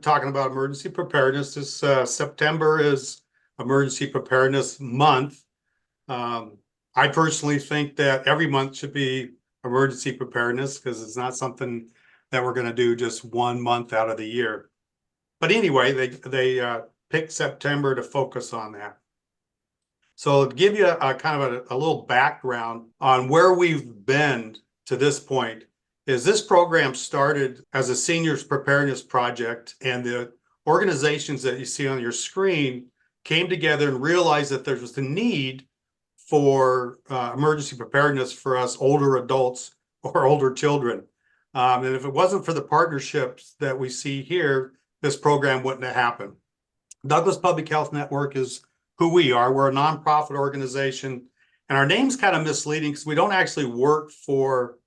talking about emergency preparedness. This September is Emergency Preparedness Month. I personally think that every month should be emergency preparedness because it's not something that we're going to do just 1 month out of the year. But anyway, they picked September to focus on that. So to give you a kind of a little background on where we've been to this point, is this program started as a seniors preparedness project, and the organizations that you see on your screen came together and realized that there was a need for emergency preparedness for us older adults or older children. And if it wasn't for the partnerships that we see here, this program wouldn't have happened. Douglas Public Health Network is who we are. We're a nonprofit organization, and our name's kind of misleading because we don't actually work for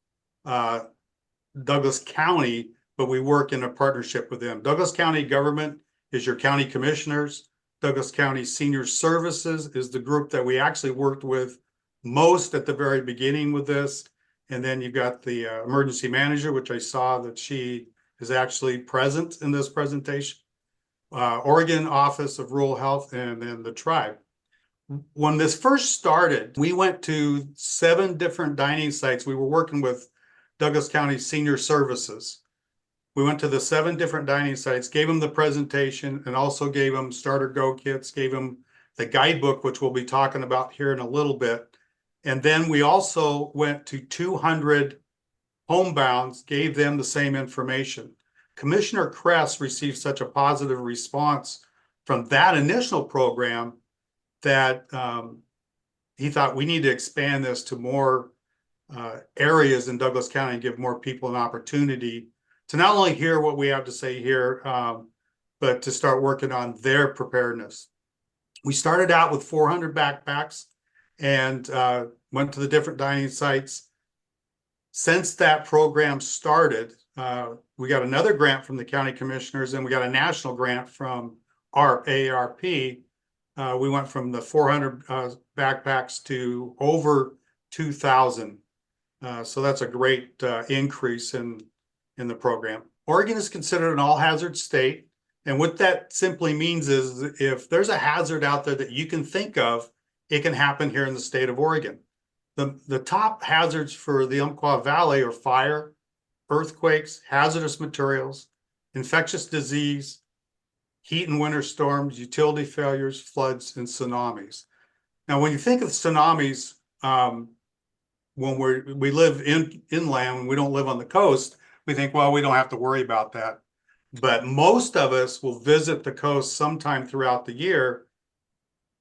Douglas County, but we work in a partnership with them. Douglas County government is your county commissioners. Douglas County Senior Services is the group that we actually worked with most at the very beginning with this. And then you've got the emergency manager, which I saw that she is actually present in this presentation. Oregon Office of Rural Health, and then the tribe. When this first started, we went to 7 different dining sites. We were working with Douglas County Senior Services. We went to the 7 different dining sites, gave them the presentation, and also gave them starter go kits, gave them the guidebook, which we'll be talking about here in a little bit. And then we also went to 200 homebounds, gave them the same information. Commissioner Kress received such a positive response from that initial program that he thought we need to expand this to more areas in Douglas County and give more people an opportunity to not only hear what we have to say here, but to start working on their preparedness. We started out with 400 backpacks and went to the different dining sites. Since that program started, we got another grant from the county commissioners, and we got a national grant from ARP. We went from the 400 backpacks to over 2,000. So that's a great increase in the program. Oregon is considered an all-hazard state. And what that simply means is if there's a hazard out there that you can think of, it can happen here in the state of Oregon. The top hazards for the Umpqua Valley are fire, earthquakes, hazardous materials, infectious disease, heat and winter storms, utility failures, floods, and tsunamis. Now, when you think of tsunamis, when we live inland, when we don't live on the coast, we think, well, we don't have to worry about that. But most of us will visit the coast sometime throughout the year.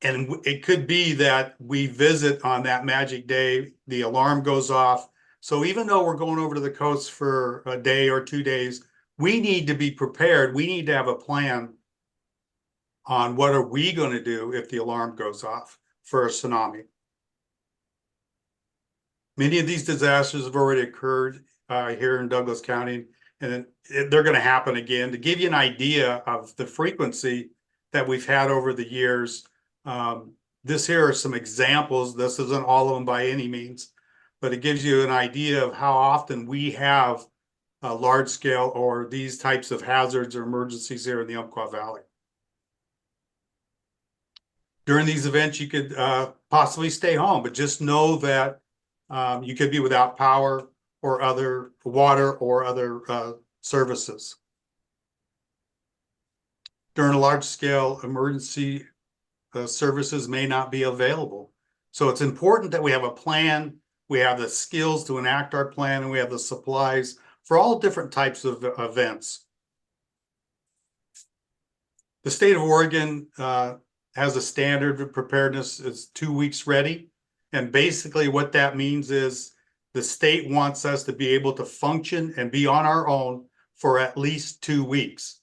And it could be that we visit on that magic day, the alarm goes off. So even though we're going over to the coast for a day or 2 days, we need to be prepared. We need to have a plan on what are we going to do if the alarm goes off for a tsunami. Many of these disasters have already occurred here in Douglas County, and they're going to happen again. To give you an idea of the frequency that we've had over the years, this here are some examples. This isn't all of them by any means, but it gives you an idea of how often we have large scale or these types of hazards or emergencies here in the Umpqua Valley. During these events, you could possibly stay home, but just know that you could be without power or other water or other services. During a large scale emergency, services may not be available. So it's important that we have a plan, we have the skills to enact our plan, and we have the supplies for all different types of events. The state of Oregon has a standard of preparedness. It's 2 weeks ready. And basically what that means is the state wants us to be able to function and be on our own for at least 2 weeks.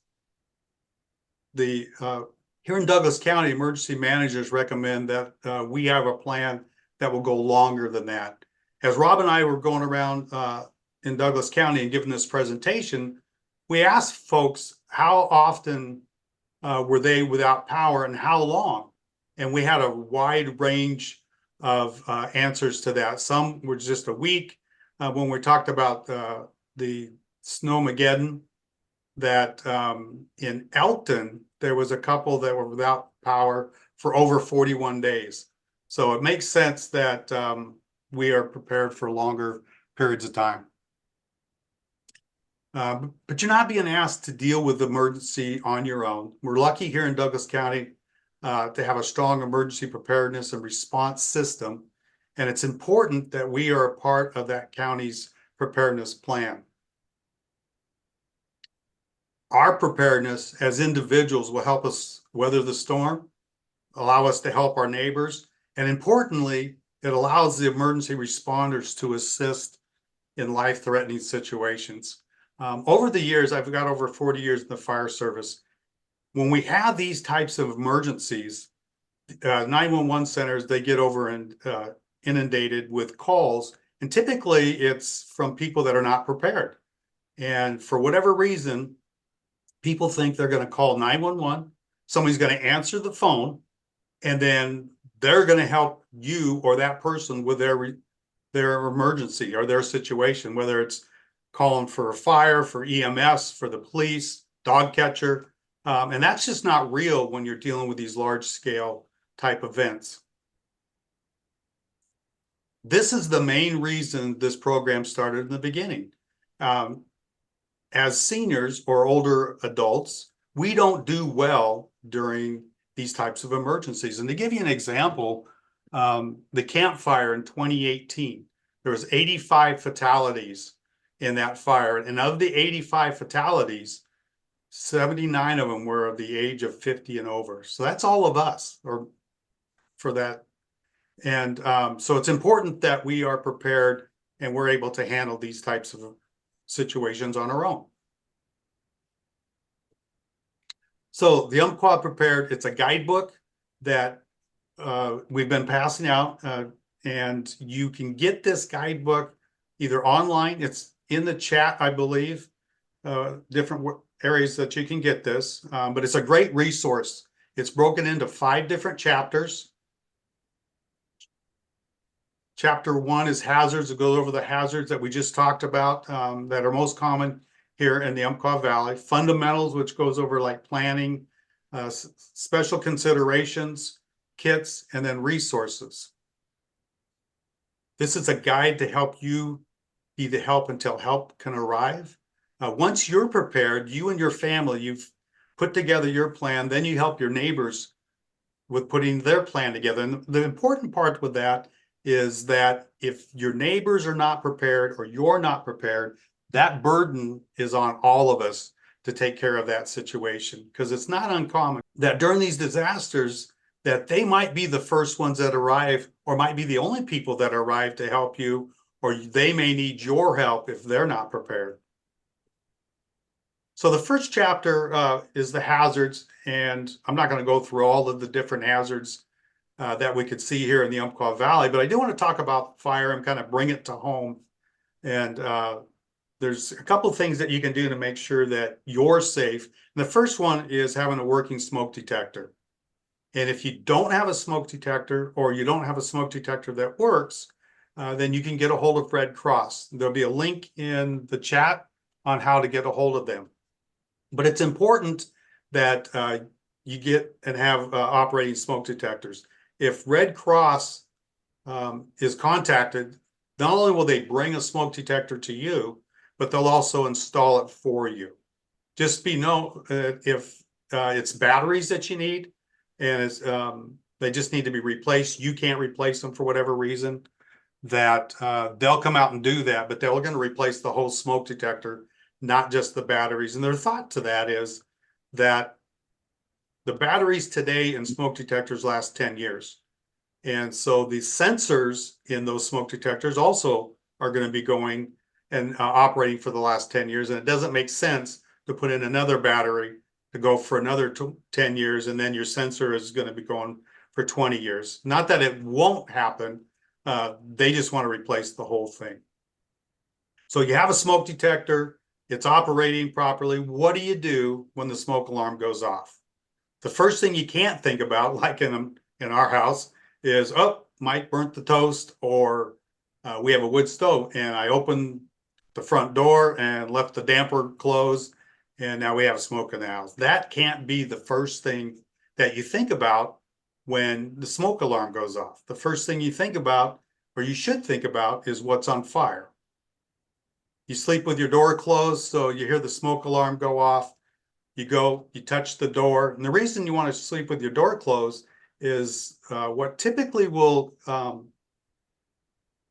Here in Douglas County, emergency managers recommend that we have a plan that will go longer than that. As Rob and I were going around in Douglas County and giving this presentation, we asked folks how often were they without power and how long? And we had a wide range of answers to that. Some were just a week. When we talked about the Snowmageddon, that in Elkton, there was a couple that were without power for over 41 days. So it makes sense that we are prepared for longer periods of time. But you're not being asked to deal with emergency on your own. We're lucky here in Douglas County to have a strong emergency preparedness and response system. And it's important that we are a part of that county's preparedness plan. Our preparedness as individuals will help us weather the storm, allow us to help our neighbors, and importantly, it allows the emergency responders to assist in life-threatening situations. Over the years, I've got over 40 years in the fire service. When we have these types of emergencies, 911 centers, they get over and inundated with calls, and typically it's from people that are not prepared. And for whatever reason, people think they're going to call 911, somebody's going to answer the phone, and then they're going to help you or that person with their emergency or their situation, whether it's calling for a fire, for EMS, for the police, dog catcher. And that's just not real when you're dealing with these large scale type events. This is the main reason this program started in the beginning. As seniors or older adults, we don't do well during these types of emergencies. And to give you an example, the Camp Fire in 2018, there was 85 fatalities in that fire. And of the 85 fatalities, 79 of them were of the age of 50 and over. So that's all of us, or for that. And so it's important that we are prepared and we're able to handle these types of situations on our own. So the Umpqua Prepared, it's a guidebook that we've been passing out, and you can get this guidebook either online, it's in the chat, I believe, different areas that you can get this, but it's a great resource. It's broken into 5 different chapters. Chapter 1 is hazards. It goes over the hazards that we just talked about that are most common here in the Umpqua Valley. Fundamentals, which goes over like planning, special considerations, kits, and then resources. This is a guide to help you be the help until help can arrive. Once you're prepared, you and your family, you've put together your plan, then you help your neighbors with putting their plan together. And the important part with that is that if your neighbors are not prepared or you're not prepared, that burden is on all of us to take care of that situation, because it's not uncommon that during these disasters that they might be the first ones that arrive or might be the only people that arrive to help you, or they may need your help if they're not prepared. So the first chapter is the hazards, and I'm not going to go through all of the different hazards that we could see here in the Umpqua Valley, but I do want to talk about fire and kind of bring it to home. And there's a couple of things that you can do to make sure that you're safe. And the first one is having a working smoke detector. And if you don't have a smoke detector, or you don't have a smoke detector that works, then you can get a hold of Red Cross. There'll be a link in the chat on how to get a hold of them. But it's important that you get and have operating smoke detectors. If Red Cross is contacted, not only will they bring a smoke detector to you, but they'll also install it for you. Just if it's batteries that you need, and they just need to be replaced, you can't replace them for whatever reason, that they'll come out and do that, but they're going to replace the whole smoke detector, not just the batteries. And their thought to that is that the batteries today in smoke detectors last 10 years. And so the sensors in those smoke detectors also are going to be going and operating for the last 10 years. And it doesn't make sense to put in another battery to go for another 10 years, and then your sensor is going to be going for 20 years. Not that it won't happen. They just want to replace the whole thing. So you have a smoke detector, it's operating properly. What do you do when the smoke alarm goes off? The first thing you can't think about, like in our house, is, oh, Mike burnt the toast, or we have a wood stove and I opened the front door and left the damper closed and now we have smoke in the house. That can't be the first thing that you think about when the smoke alarm goes off. The first thing you think about, or you should think about, is what's on fire. You sleep with your door closed, so you hear the smoke alarm go off. You go, you touch the door. And the reason you want to sleep with your door closed is what typically will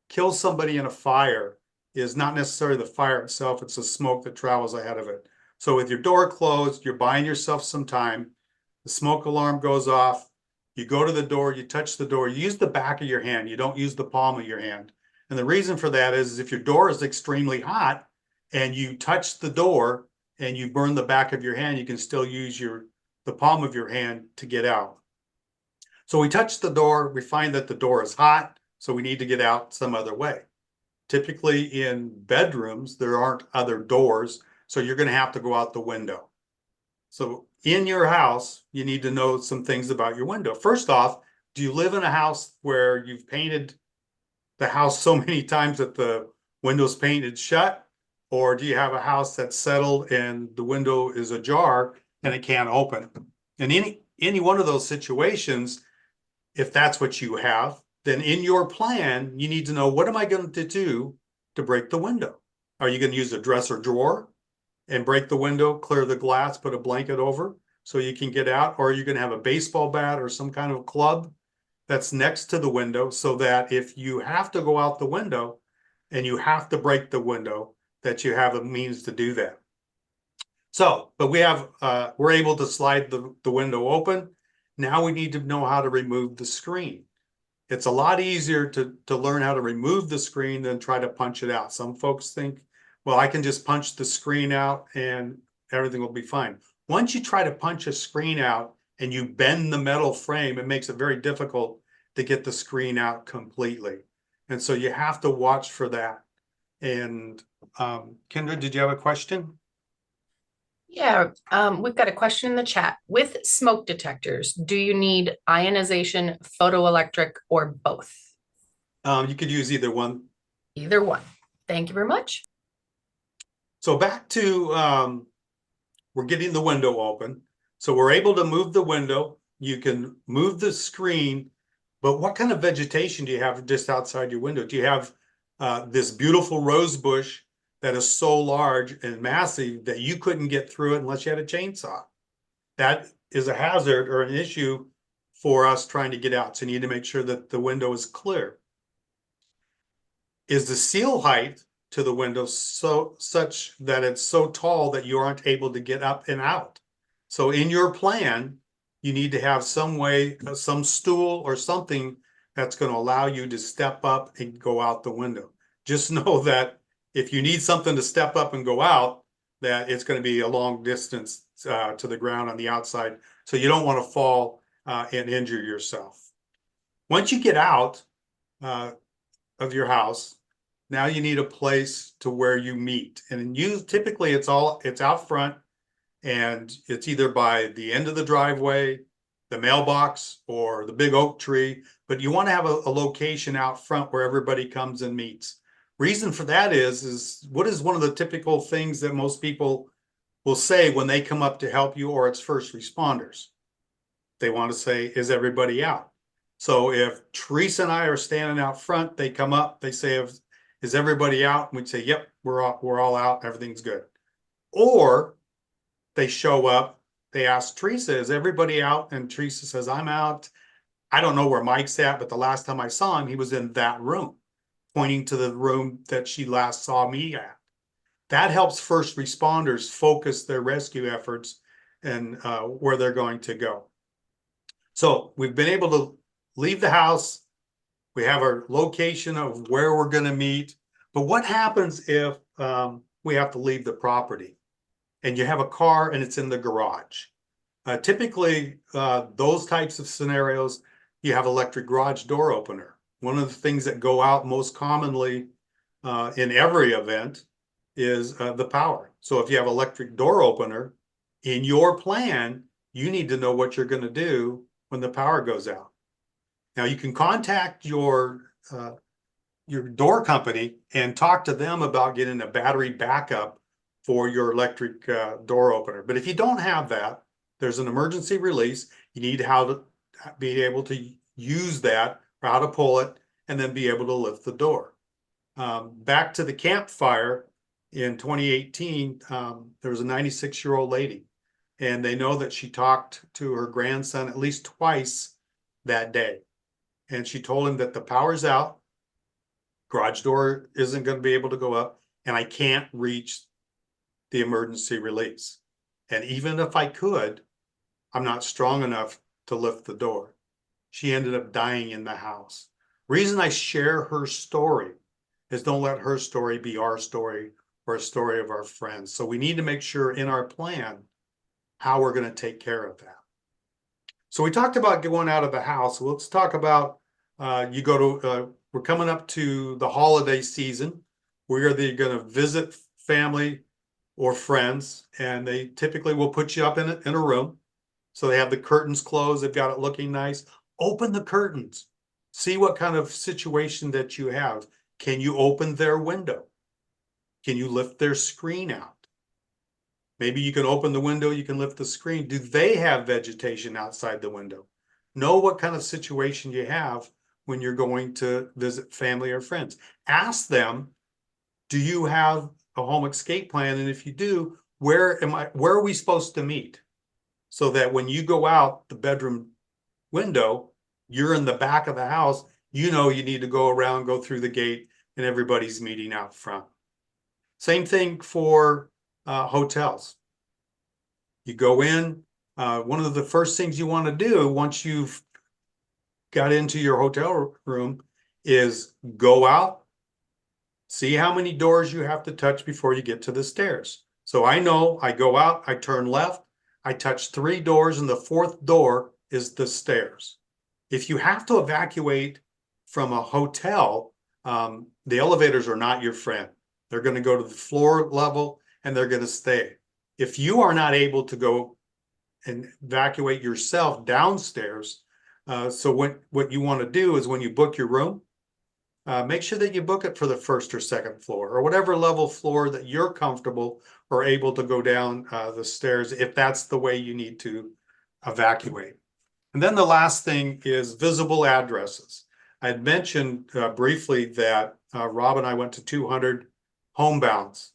kill somebody in a fire is not necessarily the fire itself, it's the smoke that travels ahead of it. So with your door closed, you're buying yourself some time. The smoke alarm goes off. You go to the door, you touch the door, you use the back of your hand. You don't use the palm of your hand. And the reason for that is if your door is extremely hot and you touch the door and you burn the back of your hand, you can still use the palm of your hand to get out. So we touch the door, we find that the door is hot, so we need to get out some other way. Typically in bedrooms, there aren't other doors, so you're going to have to go out the window. So in your house, you need to know some things about your window. First off, do you live in a house where you've painted the house so many times that the window's painted shut? Or do you have a house that's settled and the window is ajar and it can't open? In any one of those situations, if that's what you have, then in your plan, you need to know, what am I going to do to break the window? Are you going to use a dresser drawer and break the window, clear the glass, put a blanket over so you can get out? Or are you going to have a baseball bat or some kind of club that's next to the window so that if you have to go out the window and you have to break the window, that you have a means to do that? So, but we're able to slide the window open. Now we need to know how to remove the screen. It's a lot easier to learn how to remove the screen than try to punch it out. Some folks think, well, I can just punch the screen out and everything will be fine. Once you try to punch a screen out and you bend the metal frame, it makes it very difficult to get the screen out completely. And so you have to watch for that. And Kendra, did you have a question? Yeah, we've got a question in the chat. With smoke detectors, do you need ionization, photoelectric, or both? You could use either one. Either one. Thank you very much. So back to we're getting the window open. So we're able to move the window. You can move the screen, but what kind of vegetation do you have just outside your window? Do you have this beautiful rose bush that is so large and massive that you couldn't get through it unless you had a chainsaw? That is a hazard or an issue for us trying to get out. So you need to make sure that the window is clear. Is the seal height to the window such that it's so tall that you aren't able to get up and out? So in your plan, you need to have some way, some stool or something that's going to allow you to step up and go out the window. Just know that if you need something to step up and go out, that it's going to be a long distance to the ground on the outside. So you don't want to fall and injure yourself. Once you get out of your house, now you need a place to where you meet. And typically it's out front, and it's either by the end of the driveway, the mailbox, or the big oak tree, but you want to have a location out front where everybody comes and meets. Reason for that is what is one of the typical things that most people will say when they come up to help you, or it's first responders? They want to say, is everybody out? So if Teresa and I are standing out front, they come up, they say, is everybody out? And we'd say, yep, we're all out, everything's good. Or they show up, they ask Teresa, is everybody out? And Teresa says, I'm out. I don't know where Mike's at, but the last time I saw him, he was in that room, pointing to the room that she last saw me at. That helps first responders focus their rescue efforts and where they're going to go. So we've been able to leave the house. We have our location of where we're going to meet. But what happens if we have to leave the property and you have a car and it's in the garage? Typically, those types of scenarios, you have electric garage door opener. One of the things that go out most commonly in every event is the power. So if you have electric door opener in your plan, you need to know what you're going to do when the power goes out. Now you can contact your door company and talk to them about getting a battery backup for your electric door opener. But if you don't have that, there's an emergency release. You need how to be able to use that, or how to pull it, and then be able to lift the door. Back to the campfire in 2018, there was a 96-year-old lady, and they know that she talked to her grandson at least twice that day. And she told him that the power's out, garage door isn't going to be able to go up, and I can't reach the emergency release. And even if I could, I'm not strong enough to lift the door. She ended up dying in the house. Reason I share her story is don't let her story be our story or a story of our friends. So we need to make sure in our plan how we're going to take care of that. So we talked about going out of the house. Let's talk about we're coming up to the holiday season. We're either going to visit family or friends, and they typically will put you up in a room. So they have the curtains closed. They've got it looking nice. Open the curtains. See what kind of situation that you have. Can you open their window? Can you lift their screen out? Maybe you can open the window, you can lift the screen. Do they have vegetation outside the window? Know what kind of situation you have when you're going to visit family or friends. Ask them, do you have a home escape plan? And if you do, where are we supposed to meet? So that when you go out the bedroom window, you're in the back of the house, you know you need to go around, go through the gate, and everybody's meeting out front. Same thing for hotels. You go in, one of the first things you want to do once you've got into your hotel room is go out, see how many doors you have to touch before you get to the stairs. So I know I go out, I turn left, I touch 3 doors, and the 4th door is the stairs. If you have to evacuate from a hotel, the elevators are not your friend. They're going to go to the floor level and they're going to stay. If you are not able to go and evacuate yourself downstairs, so what you want to do is when you book your room, make sure that you book it for the 1st or 2nd floor, or whatever level floor that you're comfortable or able to go down the stairs, if that's the way you need to evacuate. And then the last thing is visible addresses. I had mentioned briefly that Rob and I went to 200 homebounds.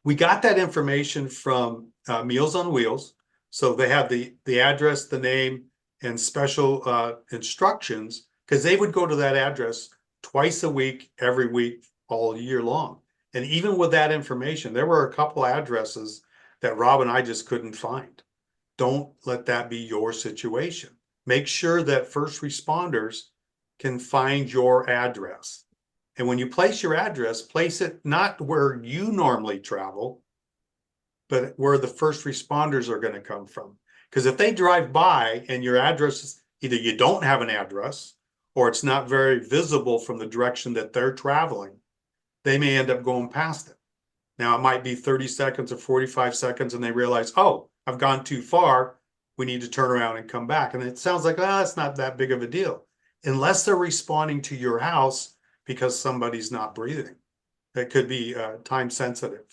We got that information from Meals on Wheels. So they have the address, the name, and special instructions, because they would go to that address twice a week, every week, all year long. And even with that information, there were a couple addresses that Rob and I just couldn't find. Don't let that be your situation. Make sure that first responders can find your address. And when you place your address, place it not where you normally travel, but where the first responders are going to come from. Because if they drive by and your address is either you don't have an address or it's not very visible from the direction that they're traveling, they may end up going past it. Now, it might be 30 seconds or 45 seconds and they realize, oh, I've gone too far. We need to turn around and come back. And it sounds like, oh, it's not that big of a deal. Unless they're responding to your house because somebody's not breathing. That could be time sensitive.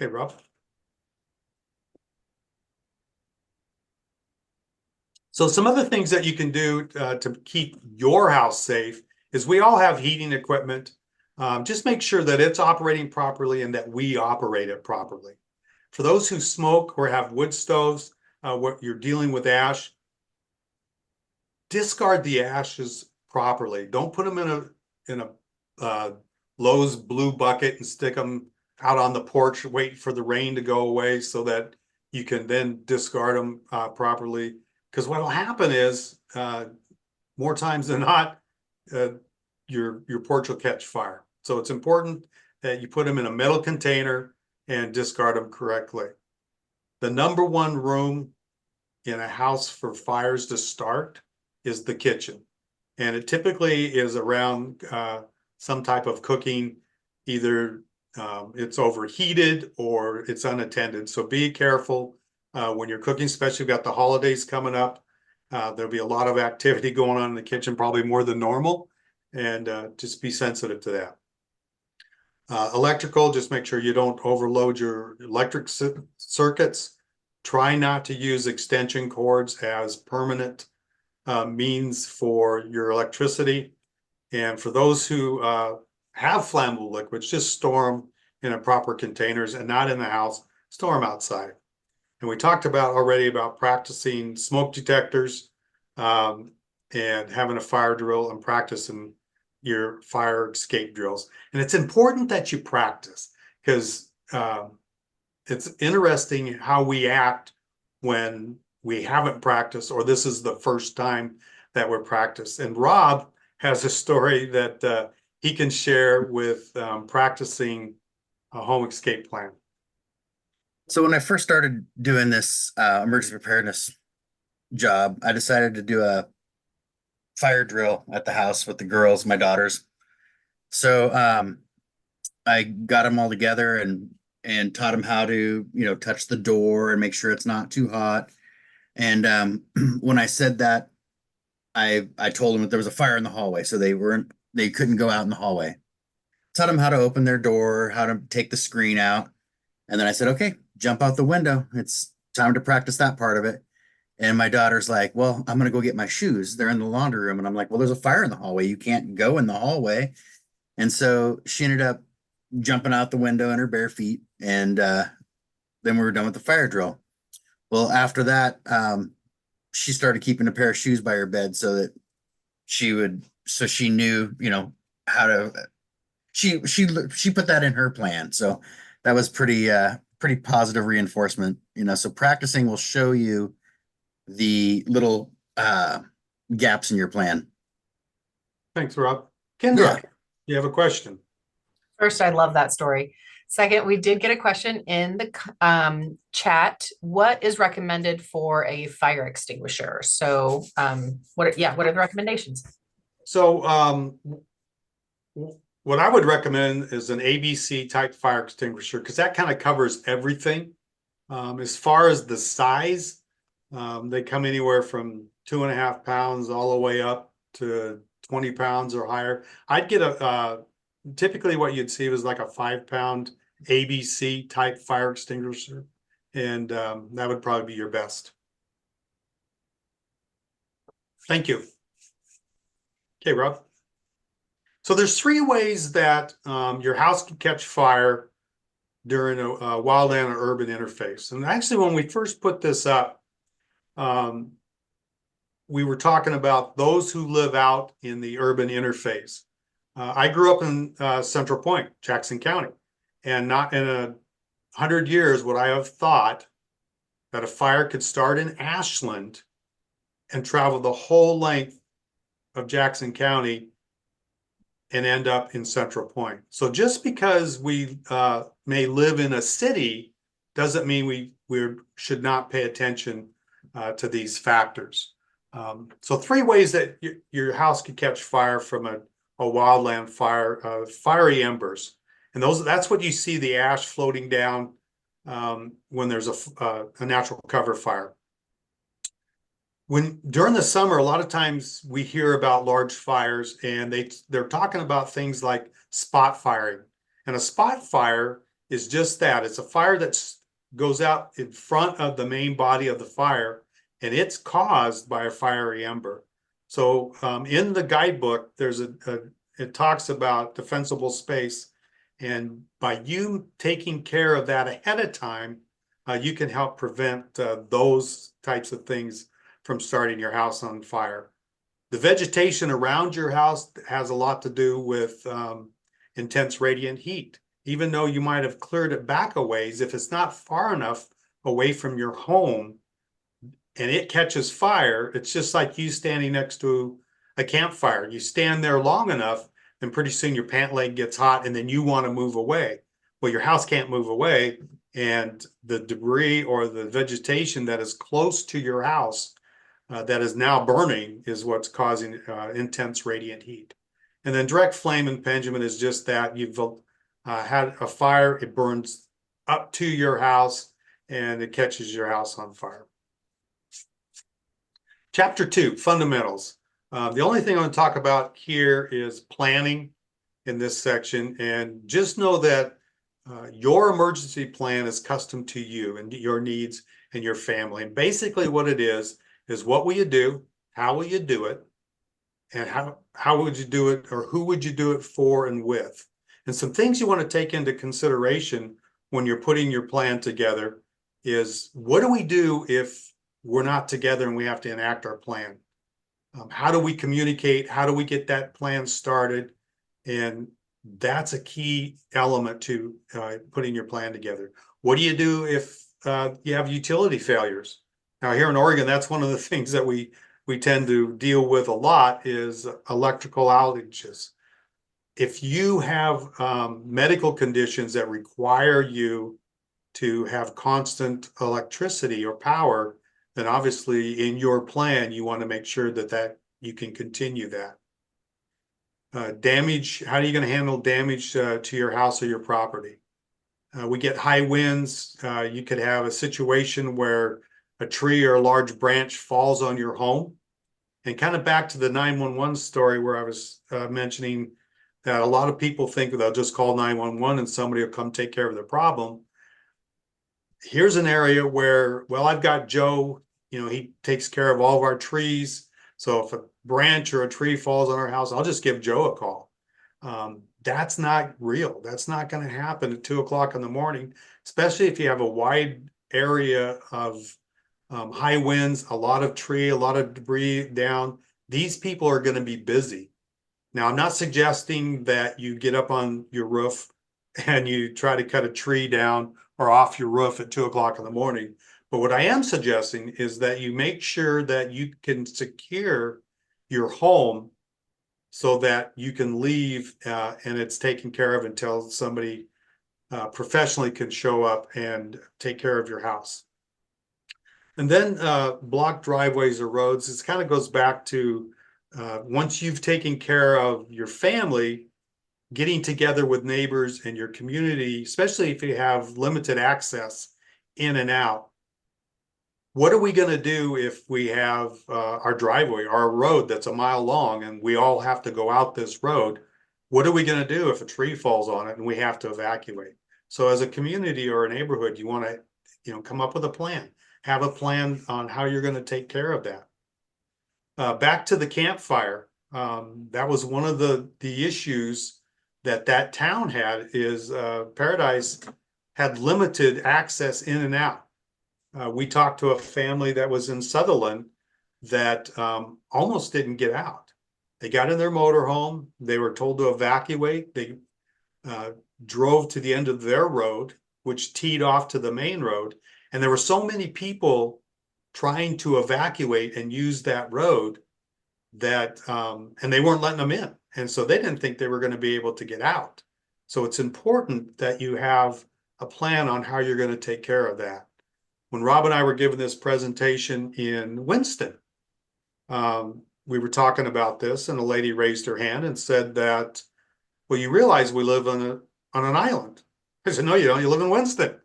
Okay, Rob. So some other things that you can do to keep your house safe is we all have heating equipment. Just make sure that it's operating properly and that we operate it properly. For those who smoke or have wood stoves, what you're dealing with ash, discard the ashes properly. Don't put them in a Lowe's blue bucket and stick them out on the porch, wait for the rain to go away so that you can then discard them properly. Because what will happen is more times than not, your porch will catch fire. So it's important that you put them in a metal container and discard them correctly. The number one room in a house for fires to start is the kitchen. And it typically is around some type of cooking, either it's overheated or it's unattended. So be careful when you're cooking, especially got the holidays coming up. There'll be a lot of activity going on in the kitchen, probably more than normal, and just be sensitive to that. Electrical, just make sure you don't overload your electric circuits. Try not to use extension cords as permanent means for your electricity. And for those who have flammable liquids, just store them in a proper containers and not in the house, store them outside. And we talked about already about practicing smoke detectors and having a fire drill and practicing your fire escape drills. And it's important that you practice because it's interesting how we act when we haven't practiced or this is the first time that we're practiced. And Rob has a story that he can share with practicing a home escape plan. So when I first started doing this emergency preparedness job, I decided to do a fire drill at the house with the girls, my daughters. So I got them all together and taught them how to, touch the door and make sure it's not too hot. And when I said that, I told them that there was a fire in the hallway, so they couldn't go out in the hallway. Taught them how to open their door, how to take the screen out. And then I said, okay, jump out the window. It's time to practice that part of it. And my daughter's like, well, I'm going to go get my shoes. They're in the laundry room. And I'm like, well, there's a fire in the hallway. You can't go in the hallway. And so she ended up jumping out the window in her bare feet. And then we were done with the fire drill. Well, after that, she started keeping a pair of shoes by her bed so she knew, how to, she put that in her plan. So that was pretty positive reinforcement, so practicing will show you the little gaps in your plan. Thanks, Rob. Kendra, you have a question? First, I love that story. Second, we did get a question in the chat. What is recommended for a fire extinguisher? So what are the recommendations? So what I would recommend is an ABC type fire extinguisher because that kind of covers everything. As far as the size, they come anywhere from 2.5 pounds all the way up to 20 pounds or higher. I'd get typically what you'd see was like a 5-pound ABC type fire extinguisher. And that would probably be your best. Thank you. Okay, Rob. So there's 3 ways that your house can catch fire during a wildland or urban interface. And actually, when we first put this up, we were talking about those who live out in the urban interface. I grew up in Central Point, Jackson County, and not in 100 years would I have thought that a fire could start in Ashland and travel the whole length of Jackson County and end up in Central Point. So just because we may live in a city doesn't mean we should not pay attention to these factors. So 3 ways that your house could catch fire from a wildland fire, fiery embers. And that's what you see the ash floating down when there's a natural cover fire. During the summer, a lot of times we hear about large fires and they're talking about things like spot firing. And a spot fire is just that. It's a fire that goes out in front of the main body of the fire and it's caused by a fiery ember. So in the guidebook, it talks about defensible space. And by you taking care of that ahead of time, you can help prevent those types of things from starting your house on fire. The vegetation around your house has a lot to do with intense radiant heat. Even though you might have cleared it back a ways, if it's not far enough away from your home and it catches fire, it's just like you standing next to a campfire. You stand there long enough, and pretty soon your pant leg gets hot and then you want to move away. Well, your house can't move away, and the debris or the vegetation that is close to your house that is now burning is what's causing intense radiant heat. And then direct flame impingement is just that. You've had a fire, it burns up to your house and it catches your house on fire. Chapter 2, fundamentals. The only thing I'm going to talk about here is planning. in this section, and just know that your emergency plan is custom to you and your needs and your family. And basically what it is what will you do, how will you do it, and how would you do it, or who would you do it for and with. And some things you want to take into consideration when you're putting your plan together is, what do we do if we're not together and we have to enact our plan? How do we communicate? How do we get that plan started? And that's a key element to putting your plan together. What do you do if you have utility failures? Now, here in Oregon, that's one of the things that we tend to deal with a lot, is electrical outages. If you have medical conditions that require you to have constant electricity or power, then obviously in your plan, you want to make sure that you can continue that. Damage, how are you going to handle damage to your house or your property? We get high winds. You could have a situation where a tree or a large branch falls on your home. And kind of back to the 911 story where I was mentioning that a lot of people think they'll just call 911 and somebody will come take care of their problem. Here's an area where, well, I've got Joe, he takes care of all of our trees. So if a branch or a tree falls on our house, I'll just give Joe a call. That's not real. That's not going to happen at 2 o'clock in the morning, especially if you have a wide area of high winds, a lot of tree, a lot of debris down. These people are going to be busy. Now, I'm not suggesting that you get up on your roof and you try to cut a tree down or off your roof at 2 o'clock in the morning. But what I am suggesting is that you make sure that you can secure your home so that you can leave and it's taken care of until somebody professionally can show up and take care of your house. And then blocked driveways or roads, this kind of goes back to once you've taken care of your family, getting together with neighbors and your community, especially if you have limited access in and out. What are we going to do if we have our driveway, our road that's a mile long, and we all have to go out this road? What are we going to do if a tree falls on it and we have to evacuate? So as a community or a neighborhood, you want to, come up with a plan. Have a plan on how you're going to take care of that. Back to the campfire. That was one of the issues that town had, is Paradise had limited access in and out. We talked to a family that was in Sutherland that almost didn't get out. They got in their motorhome. They were told to evacuate. They drove to the end of their road, which teed off to the main road. And there were so many people trying to evacuate and use that road that, and they weren't letting them in. And so they didn't think they were going to be able to get out. So it's important that you have a plan on how you're going to take care of that. When Rob and I were giving this presentation in Winston, we were talking about this, and a lady raised her hand and said that, well, you realize we live on an island. I said, no, you don't. You live in Winston.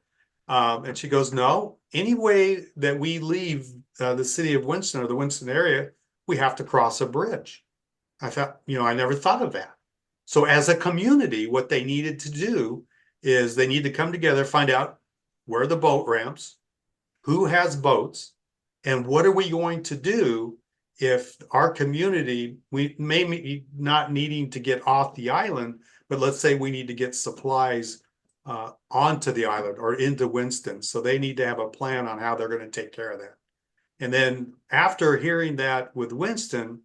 And she goes, no, any way that we leave the city of Winston or the Winston area, we have to cross a bridge. I thought, I never thought of that. So as a community, what they needed to do is they need to come together, find out where are the boat ramps, who has boats, and what are we going to do if our community, we may be not needing to get off the island, but let's say we need to get supplies onto the island or into Winston. So they need to have a plan on how they're going to take care of that. And then after hearing that with Winston,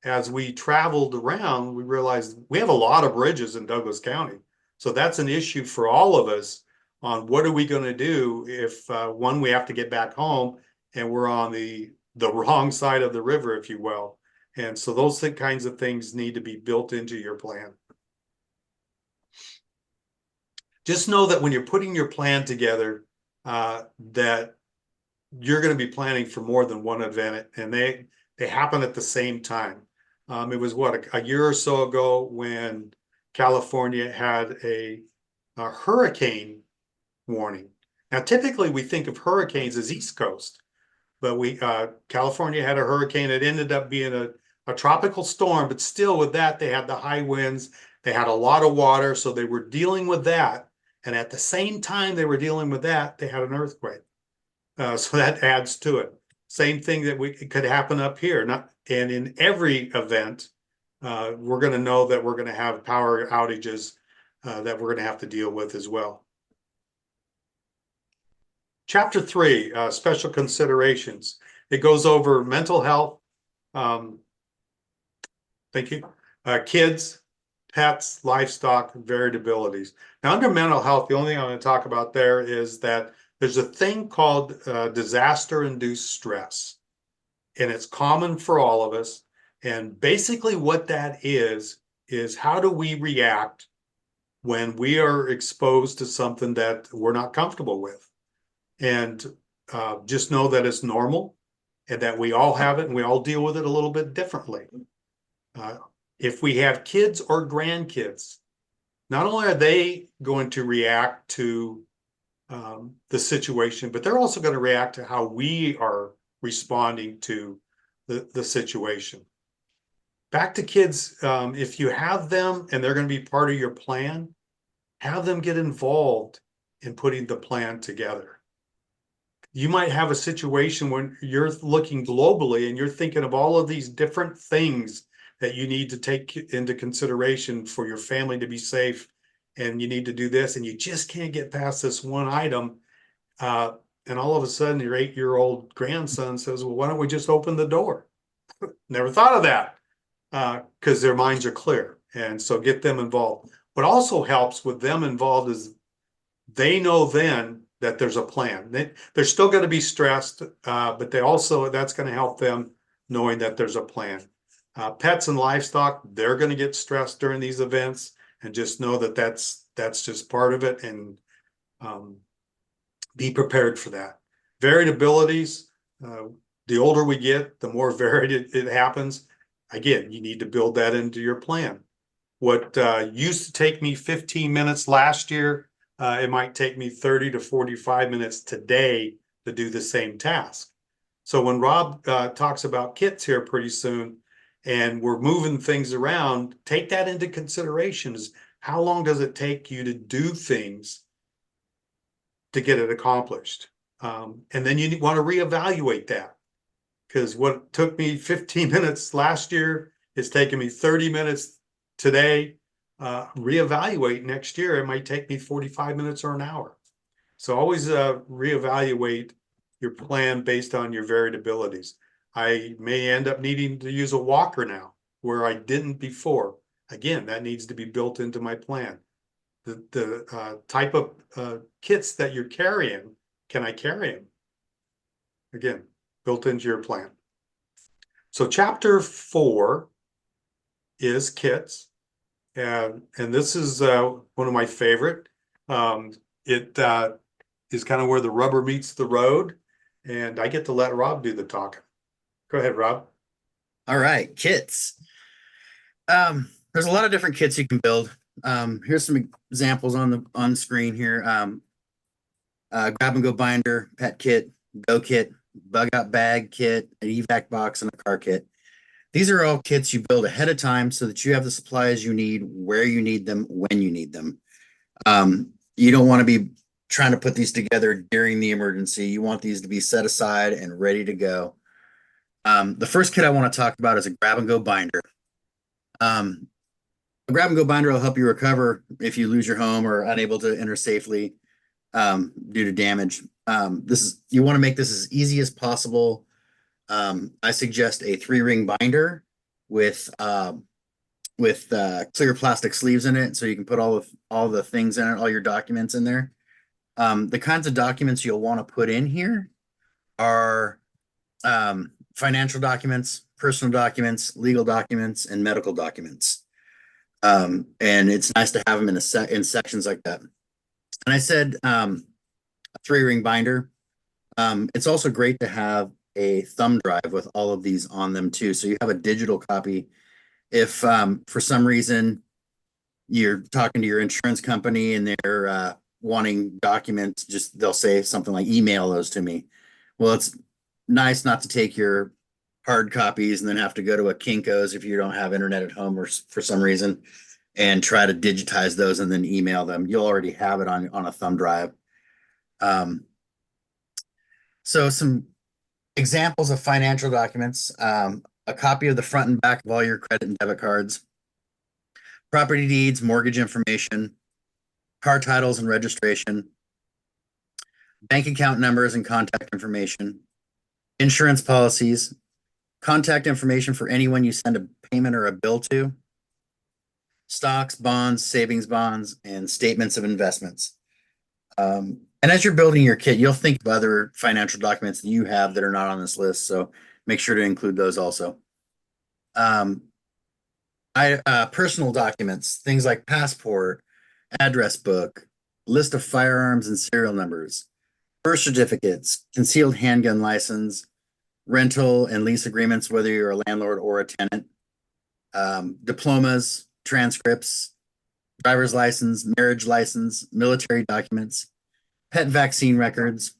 as we traveled around, we realized we have a lot of bridges in Douglas County. So that's an issue for all of us on what are we going to do if one, we have to get back home and we're on the wrong side of the river, if you will. And so those kinds of things need to be built into your plan. Just know that when you're putting your plan together, that you're going to be planning for more than one event, and they happen at the same time. It was a year or so ago when California had a hurricane warning. Now, typically we think of hurricanes as East Coast, but California had a hurricane. It ended up being a tropical storm, but still with that, they had the high winds. They had a lot of water, so they were dealing with that. And at the same time they were dealing with that, they had an earthquake. So that adds to it. Same thing that it could happen up here. And in every event, we're going to know that we're going to have power outages that we're going to have to deal with as well. Chapter 3, special considerations. It goes over mental health. Thank you. Kids, pets, livestock, variabilities. Now, under mental health, the only thing I'm going to talk about there is that there's a thing called disaster-induced stress, and it's common for all of us. And basically what that is how do we react when we are exposed to something that we're not comfortable with? And just know that it's normal and that we all have it and we all deal with it a little bit differently. If we have kids or grandkids, not only are they going to react to the situation, but they're also going to react to how we are responding to the situation. Back to kids, if you have them and they're going to be part of your plan, have them get involved in putting the plan together. You might have a situation when you're looking globally and you're thinking of all of these different things that you need to take into consideration for your family to be safe, and you need to do this, and you just can't get past this one item. And all of a sudden your 8-year-old grandson says, well, why don't we just open the door? Never thought of that, because their minds are clear. And so get them involved. What also helps with them involved is they know then that there's a plan. They're still going to be stressed, but that's going to help them knowing that there's a plan. Pets and livestock, they're going to get stressed during these events, and just know that that's just part of it, and be prepared for that. Variabilities, the older we get, the more varied it happens. Again, you need to build that into your plan. What used to take me 15 minutes last year, it might take me 30 to 45 minutes today to do the same task. So when Rob talks about kits here pretty soon, and we're moving things around, take that into consideration. Is how long does it take you to do things to get it accomplished? And then you want to reevaluate that, because what took me 15 minutes last year is taking me 30 minutes today. Reevaluate next year. It might take me 45 minutes or an hour. So always reevaluate your plan based on your variabilities. I may end up needing to use a walker now where I didn't before. Again, that needs to be built into my plan. The type of kits that you're carrying, can I carry them? Again, built into your plan. So chapter 4 is kits. And this is one of my favorite. It is kind of where the rubber meets the road. And I get to let Rob do the talking. Go ahead, Rob. All right, kits. There's a lot of different kits you can build. Here's some examples on screen here. Grab and go binder, pet kit, go kit, bug out bag kit, an evac box, and a car kit. These are all kits you build ahead of time so that you have the supplies you need, where you need them, when you need them. You don't want to be trying to put these together during the emergency. You want these to be set aside and ready to go. The first kit I want to talk about is a grab and go binder. A grab and go binder will help you recover if you lose your home or unable to enter safely due to damage. You want to make this as easy as possible. I suggest a 3-ring binder with clear plastic sleeves in it, so you can put all the things in it, all your documents in there. The kinds of documents you'll want to put in here are financial documents, personal documents, legal documents, and medical documents. And it's nice to have them in sections like that. And I said a 3-ring binder. It's also great to have a thumb drive with all of these on them too, so you have a digital copy. If for some reason you're talking to your insurance company and they're wanting documents, they'll say something like, email those to me. Well, it's nice not to take your hard copies and then have to go to a Kinko's if you don't have internet at home or for some reason and try to digitize those and then email them. You'll already have it on a thumb drive. So some examples of financial documents, a copy of the front and back of all your credit and debit cards, property deeds, mortgage information, car titles and registration, bank account numbers and contact information, insurance policies, contact information for anyone you send a payment or a bill to, stocks, bonds, savings bonds, and statements of investments. And as you're building your kit, you'll think of other financial documents that you have that are not on this list. So make sure to include those also. Personal documents, things like passport, address book, list of firearms and serial numbers, birth certificates, concealed handgun license, rental and lease agreements, whether you're a landlord or a tenant, diplomas, transcripts, driver's license, marriage license, military documents, pet vaccine records,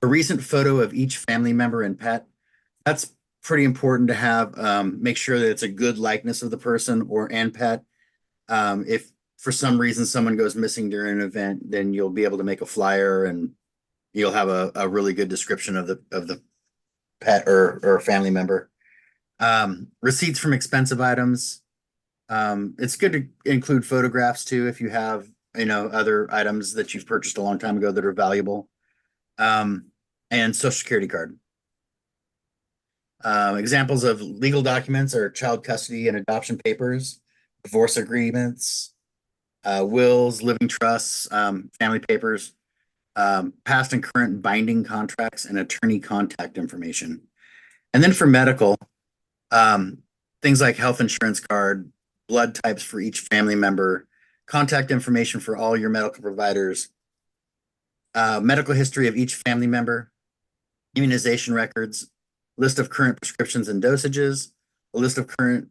a recent photo of each family member and pet. That's pretty important to have. Make sure that it's a good likeness of the person and pet. If for some reason someone goes missing during an event, then you'll be able to make a flyer and you'll have a really good description of the pet or family member. Receipts from expensive items. It's good to include photographs too if you have other items that you've purchased a long time ago that are valuable. And social security card. Examples of legal documents are child custody and adoption papers, divorce agreements, wills, living trusts, family papers, past and current binding contracts, and attorney contact information. And then for medical, things like health insurance card, blood types for each family member, contact information for all your medical providers, medical history of each family member, immunization records, list of current prescriptions and dosages, a list of current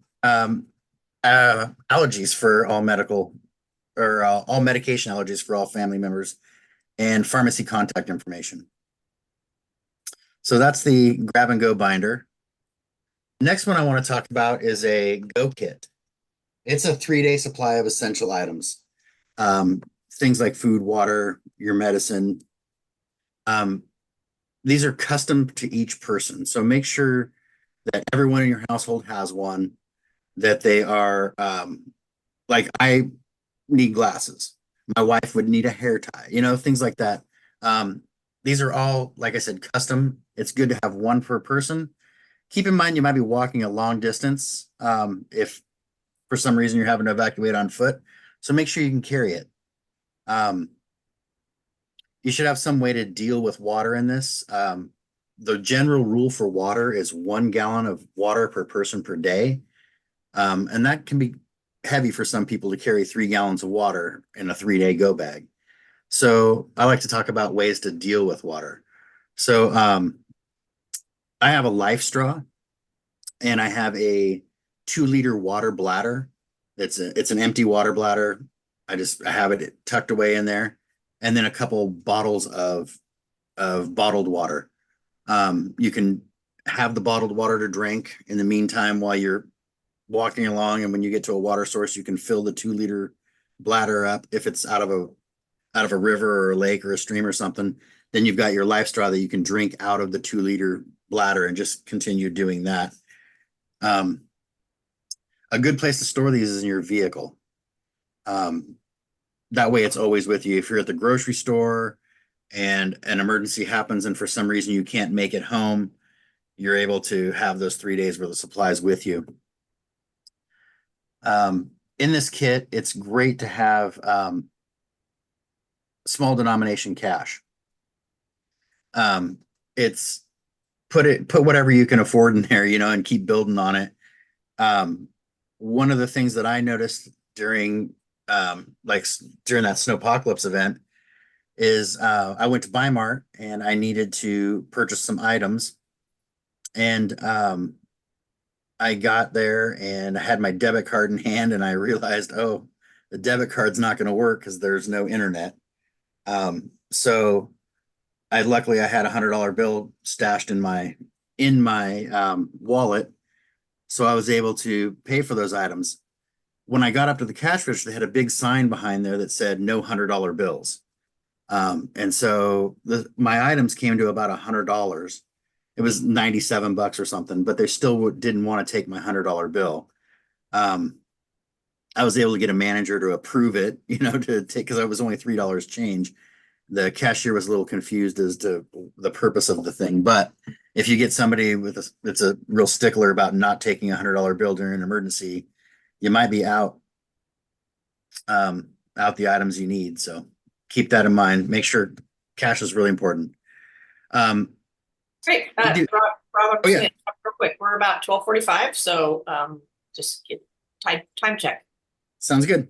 allergies for all medical or all medication allergies for all family members, and pharmacy contact information. So that's the grab and go binder. Next one I want to talk about is a go kit. It's a 3-day supply of essential items. Things like food, water, your medicine. These are custom to each person. So make sure that everyone in your household has one, that they are like I need glasses. My wife would need a hair tie, things like that. These are all, like I said, custom. It's good to have one per person. Keep in mind, you might be walking a long distance if for some reason you're having to evacuate on foot. So make sure you can carry it. You should have some way to deal with water in this. The general rule for water is 1 gallon of water per person per day. And that can be heavy for some people to carry 3 gallons of water in a 3-day go bag. So I like to talk about ways to deal with water. So I have a life straw and I have a 2-liter water bladder. It's an empty water bladder. I have it tucked away in there, and then a couple bottles of bottled water. You can have the bottled water to drink in the meantime while you're walking along, and when you get to a water source, you can fill the 2-liter bladder up. If it's out of a river or a lake or a stream or something, then you've got your life straw that you can drink out of the 2-liter bladder and just continue doing that. A good place to store these is in your vehicle. That way it's always with you. If you're at the grocery store and an emergency happens and for some reason you can't make it home, you're able to have those 3 days worth of supplies with you. In this kit, it's great to have small denomination cash. It's put whatever you can afford in there, and keep building on it. One of the things that I noticed during that snowpocalypse event is I went to Weimar and I needed to purchase some items, and I got there and I had my debit card in hand and I realized, oh, the debit card's not going to work because there's no internet. So luckily I had $100 bill stashed in my wallet. So I was able to pay for those items. when I got up to the cash register, they had a big sign behind there that said no $100 bills. And so my items came to about $100. It was 97 bucks or something, but they still didn't want to take my $100 bill. I was able to get a manager to approve it, to take, because I was only $3 change. The cashier was a little confused as to the purpose of the thing, but if you get somebody that's a real stickler about not taking $100 bill during an emergency, you might be out the items you need. So keep that in mind. Make sure cash is really important. Great. do- Rob, I'm Oh, just yeah. gonna talk real quick. We're about 12:45, so just get time check. Sounds good.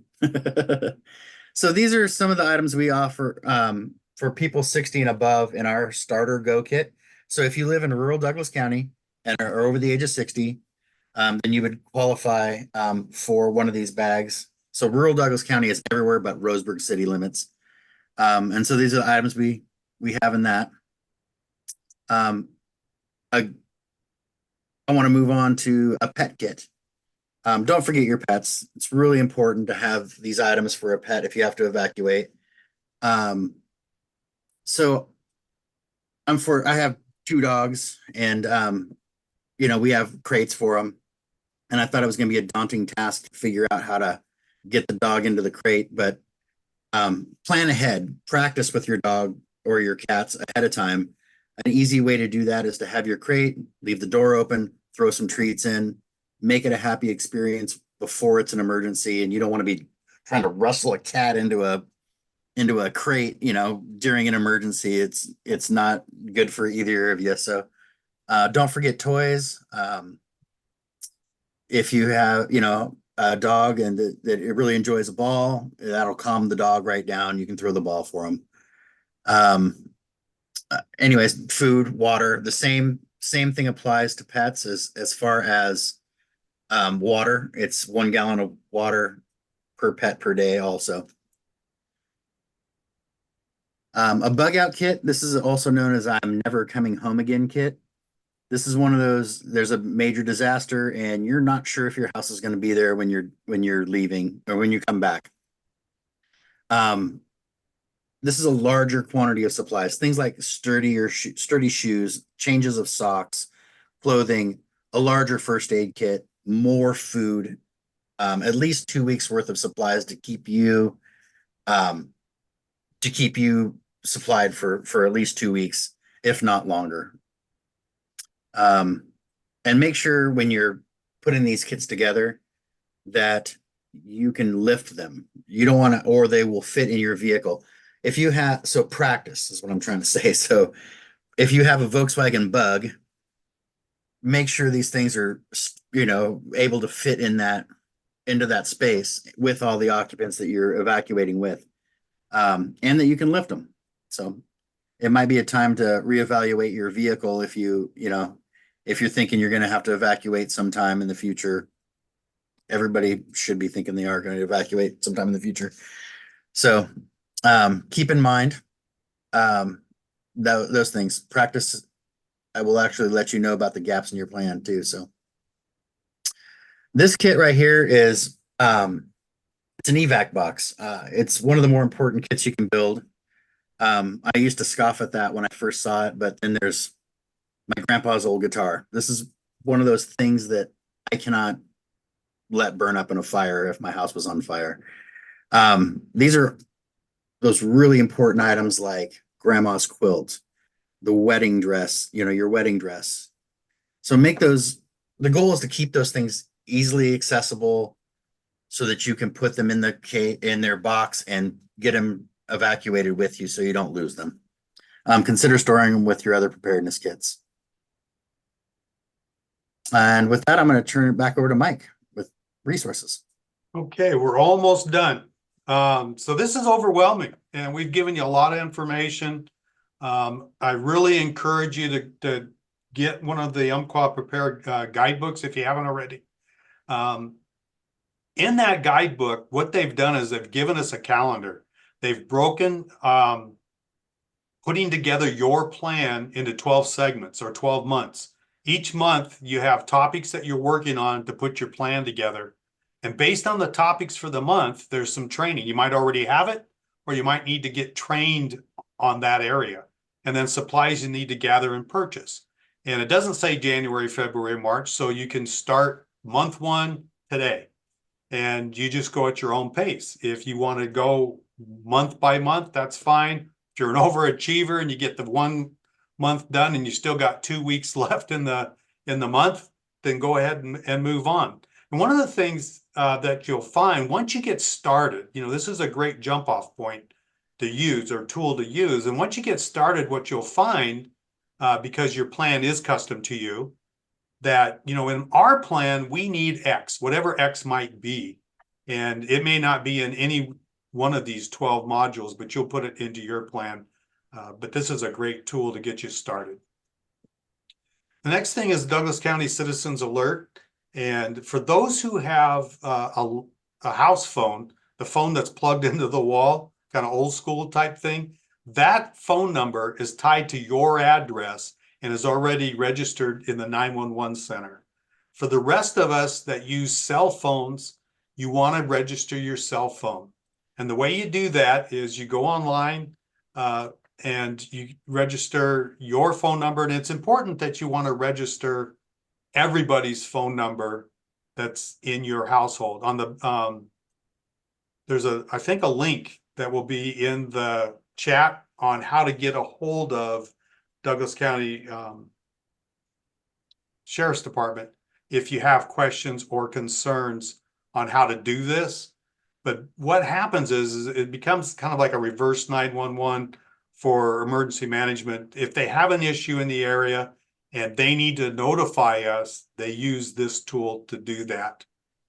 So these are some of the items we offer for people 60 and above in our starter go kit. So if you live in rural Douglas County and are over the age of 60, then you would qualify for one of these bags. So rural Douglas County is everywhere but Roseburg city limits. And so these are the items we have in that. I want to move on to a pet kit. Don't forget your pets. It's really important to have these items for a pet if you have to evacuate. So I have 2 dogs, and we have crates for them. And I thought it was going to be a daunting task to figure out how to get the dog into the crate, but plan ahead. Practice with your dog or your cats ahead of time. An easy way to do that is to have your crate, leave the door open, throw some treats in, make it a happy experience before it's an emergency, and you don't want to be trying to rustle a cat into a crate, during an emergency. It's not good for either of you. So don't forget toys. If you have, a dog and that it really enjoys a ball, that'll calm the dog right down. You can throw the ball for them. Anyways, food, water, the same thing applies to pets as far as water. It's 1 gallon of water per pet per day also. A bug out kit. This is also known as I'm never coming home again kit. This is one of those, there's a major disaster and you're not sure if your house is going to be there when you're leaving or when you come back. This is a larger quantity of supplies, things like sturdy shoes, changes of socks, clothing, a larger first aid kit, more food, at least 2 weeks worth of supplies to keep you supplied for at least 2 weeks, if not longer. And make sure when you're putting these kits together that you can lift them. You don't want to, or they will fit in your vehicle. So practice is what I'm trying to say. So if you have a Volkswagen Bug, make sure these things are, able to fit into that space with all the occupants that you're evacuating with, and that you can lift them. So it might be a time to reevaluate your vehicle if if you're thinking you're going to have to evacuate sometime in the future. Everybody should be thinking they are going to evacuate sometime in the future. So keep in mind those things. Practice. I will actually let you know about the gaps in your plan too. So this kit right here is it's an evac box. It's one of the more important kits you can build. I used to scoff at that when I first saw it, but then there's my grandpa's old guitar. This is one of those things that I cannot let burn up in a fire if my house was on fire. These are those really important items like grandma's quilt, the wedding dress, your wedding dress. So the goal is to keep those things easily accessible so that you can put them in their box and get them evacuated with you so you don't lose them. Consider storing them with your other preparedness kits. And with that, I'm going to turn it back over to Mike with resources. Okay, we're almost done. So this is overwhelming and we've given you a lot of information. I really encourage you to get one of the Umpqua Prepared guidebooks if you haven't already. In that guidebook, what they've done is they've given us a calendar. They've broken putting together your plan into 12 segments or 12 months. Each month you have topics that you're working on to put your plan together. And based on the topics for the month, there's some training. You might already have it, or you might need to get trained on that area. And then supplies you need to gather and purchase. And it doesn't say January, February, March, so you can start month 1 today. And you just go at your own pace. If you want to go month by month, that's fine. If you're an overachiever and you get the 1 month done and you still got 2 weeks left in the month, then go ahead and move on. And one of the things that you'll find once you get started, this is a great jump off point to use or tool to use. And once you get started, what you'll find, because your plan is custom to you, that, in our plan, we need X, whatever X might be. And it may not be in any one of these 12 modules, but you'll put it into your plan. But this is a great tool to get you started. The next thing is Douglas County Citizens Alert. And for those who have a house phone, the phone that's plugged into the wall, kind of old school type thing, that phone number is tied to your address and is already registered in the 911 center. For the rest of us that use cell phones, you want to register your cell phone. And the way you do that is you go online and you register your phone number. And it's important that you want to register everybody's phone number that's in your household. On the there's I think a link that will be in the chat on how to get a hold of Douglas County Sheriff's Department if you have questions or concerns on how to do this. But what happens is it becomes kind of like a reverse 911 for emergency management. If they have an issue in the area and they need to notify us, they use this tool to do that.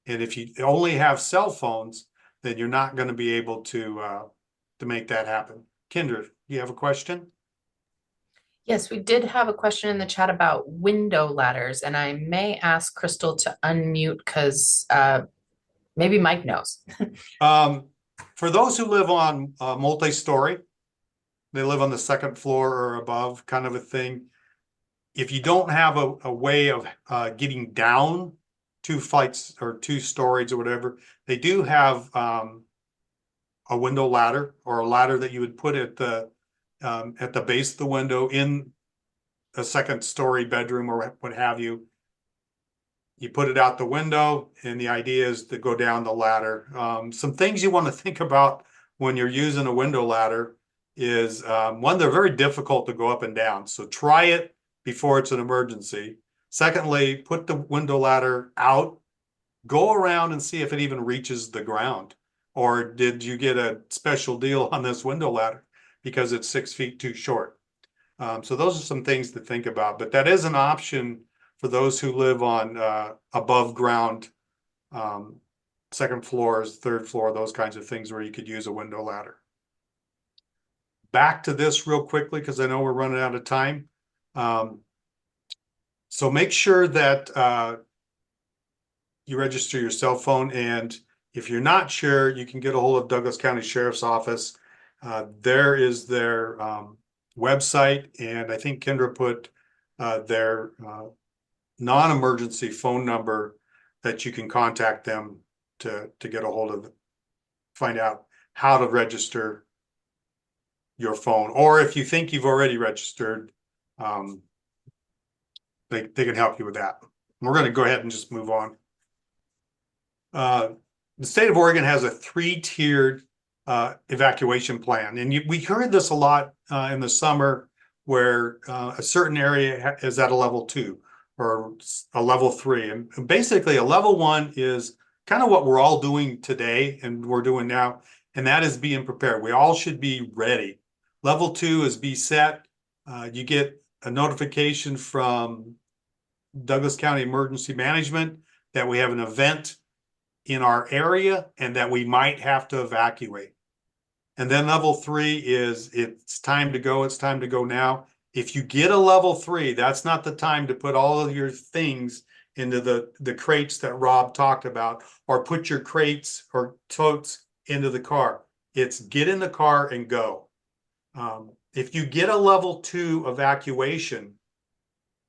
And if you only have cell phones, then you're not going to be able to make that happen. Kendra, you have a question? Yes, we did have a question in the chat about window ladders, and I may ask Crystal to unmute because maybe Mike knows. For those who live on multi-story, they live on the second floor or above, kind of a thing. If you don't have a way of getting down 2 flights or 2 stories or whatever, they do have a window ladder or a ladder that you would put at the base of the window in a second story bedroom or what have you. You put it out the window, and the idea is to go down the ladder. Some things you want to think about when you're using a window ladder is, one, they're very difficult to go up and down. So try it before it's an emergency. Secondly, put the window ladder out, go around and see if it even reaches the ground. Or did you get a special deal on this window ladder because it's 6 feet too short? So those are some things to think about, but that is an option for those who live on above ground, second floors, third floor, those kinds of things where you could use a window ladder. Back to this real quickly, because I know we're running out of time. So make sure that you register your cell phone, and if you're not sure, you can get a hold of Douglas County Sheriff's Office. There is their website, and I think Kendra put their non-emergency phone number that you can contact them to get a hold of, find out how to register your phone. Or if you think you've already registered, they can help you with that. We're going to go ahead and just move on. The state of Oregon has a 3-tiered evacuation plan. And we heard this a lot in the summer where a certain area is at a level 2 or a level 3. And basically a level 1 is kind of what we're all doing today and we're doing now, and that is being prepared. We all should be ready. Level 2 is be set. You get a notification from Douglas County Emergency Management that we have an event in our area and that we might have to evacuate. And then level 3 is it's time to go. It's time to go now. If you get a level 3, that's not the time to put all of your things into the crates that Rob talked about, or put your crates or totes into the car. It's get in the car and go. If you get a level 2 evacuation,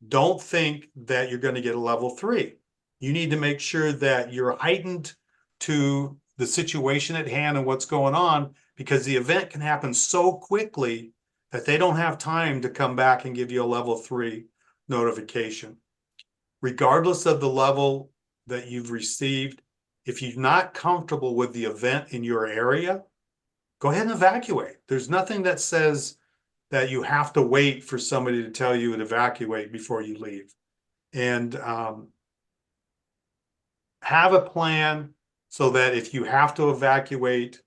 don't think that you're going to get a level 3. You need to make sure that your heightened to the situation at hand and what's going on, because the event can happen so quickly that they don't have time to come back and give you a level 3 notification. Regardless of the level that you've received, if you're not comfortable with the event in your area, go ahead and evacuate. There's nothing that says that you have to wait for somebody to tell you to evacuate before you leave. And have a plan so that if you have to evacuate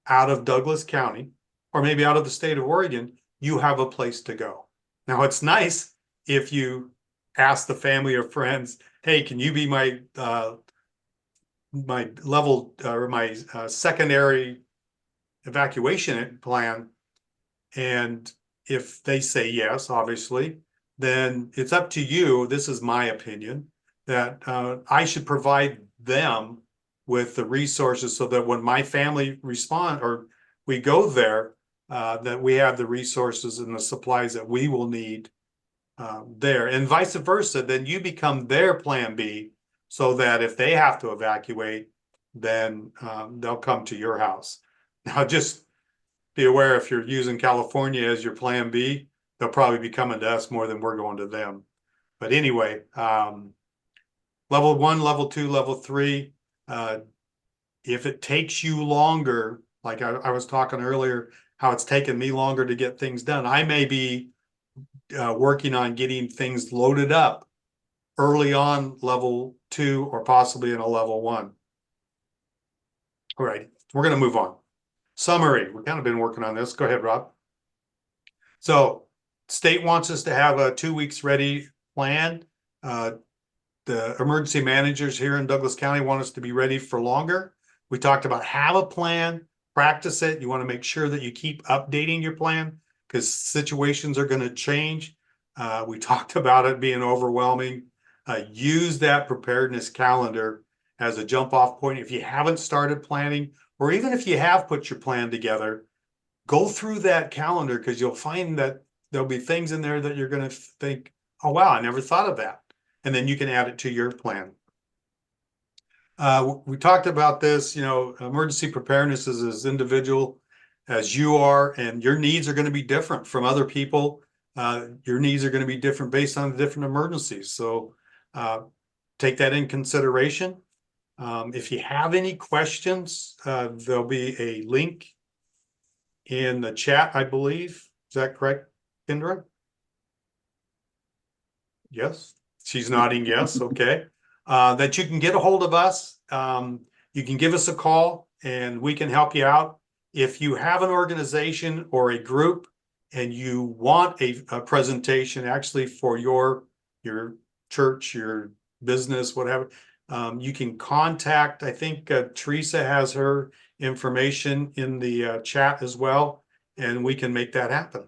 out of Douglas County, or maybe out of the state of Oregon, you have a place to go. Now, it's nice if you ask the family or friends, hey, can you be my my level or my secondary evacuation plan? And if they say yes, obviously, then it's up to you. This is my opinion, that I should provide them with the resources so that when my family respond or we go there, that we have the resources and the supplies that we will need there, and vice versa. Then you become their plan B, so that if they have to evacuate, then they'll come to your house. Now, just be aware, if you're using California as your plan B, they'll probably be coming to us more than we're going to them. But anyway, level 1, level 2, level 3, if it takes you longer, like I was talking earlier, how it's taken me longer to get things done, I may be working on getting things loaded up early on level 2 or possibly in a level 1. All right, we're going to move on. Summary. We've kind of been working on this. Go ahead, Rob. So state wants us to have a 2 weeks ready plan. The emergency managers here in Douglas County want us to be ready for longer. We talked about have a plan, practice it. You want to make sure that you keep updating your plan because situations are going to change. We talked about it being overwhelming. Use that preparedness calendar as a jump off point. If you haven't started planning, or even if you have put your plan together, go through that calendar, because you'll find that there'll be things in there that you're going to think, oh, wow, I never thought of that. And then you can add it to your plan. We talked about this, emergency preparedness is as individual as you are, and your needs are going to be different from other people. Your needs are going to be different based on the different emergencies. So take that in consideration. If you have any questions, there'll be a link in the chat, I believe. Is that correct, Kendra? Yes, she's nodding yes. Okay. That you can get a hold of us. You can give us a call and we can help you out. If you have an organization or a group and you want a presentation actually for your church, your business, whatever, you can contact, I think Teresa has her information in the chat as well, and we can make that happen.